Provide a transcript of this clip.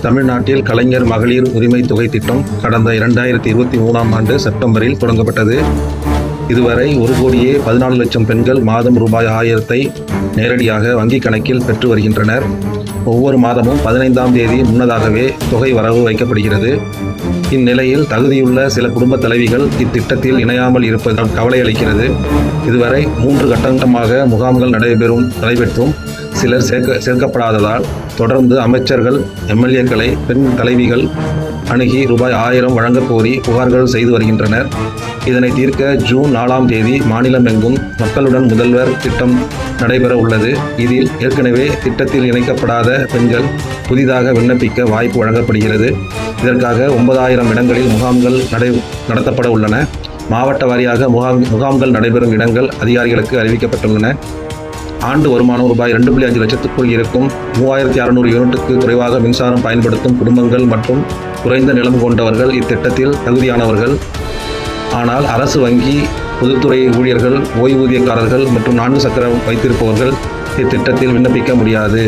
தமிழ்நாட்டில் கலைஞர் மகளிர் உரிமை தொகை திட்டம் கடந்த 2023ஆம் ஆண்டு செப்டம்பரில் தொடங்கப்பட்டது. இதுவரை 1,14,00,000 பெண்கள் மாதம் ரூபாய் 1000 நேரடியாக வங்கிக் கணக்கில் பெற்று வருகின்றனர். ஒவ்வொரு மாதமும் 15ஆம் தேதி முன்னதாகவே தொகை வரவு வைக்கப்படுகிறது. இந்நிலையில் தகுதியுள்ள சில குடும்ப தலைவிகள் இத்திட்டத்தில் இணையாமல் இருப்பதால் கவலை அளிக்கிறது. இதுவரை 3 கட்டமாக முகாம்கள் நடைபெற்றும் சிலர் சேர்க்கப்படாததால் தொடர்ந்து அமைச்சர்கள், எம்எல்ஏக்களை பெண் தலைவிகள் அணுகி ரூபாய் 1000 வழங்கக் கோரி புகார்கள் செய்து வருகின்றனர். இதனை தீர்க்க ஜூன் 4ஆம் தேதி மாநிலம் எங்கும் மக்களுடன் முதல்வர் திட்டம் நடைபெற உள்ளது. இதில் ஏற்கனவே திட்டத்தில் இணைக்கப்படாத பெண்கள் புதிதாக விண்ணப்பிக்க வாய்ப்பு வழங்கப்படுகிறது. இதற்காக 9000 இடங்களில் முகாம்கள் நடத்தப்பட உள்ளன. மாவட்ட வாரியாக முகாம்கள் நடைபெறும் இடங்கள் அதிகாரிகளுக்கு அறிவிக்கப்பட்டுள்ளன. ஆண்டு வருமானம் ரூபாய் 2.5 லட்சத்துக்குள் இருக்கும் 3600 யூனிட்டுக்கு குறைவாக மின்சாரம் பயன்படுத்தும் குடும்பங்கள் மற்றும் குறைந்த நிலம் கொண்டவர்கள் இத்திட்டத்தில் தகுதியானவர்கள். ஆனால் அரசு வங்கி, பொதுத்துறை ஊழியர்கள், ஓய்வூதியக்காரர்கள் மற்றும் 4 சக்கரம் வைத்திருப்பவர்கள் இத்திட்டத்தில் விண்ணப்பிக்க முடியாது.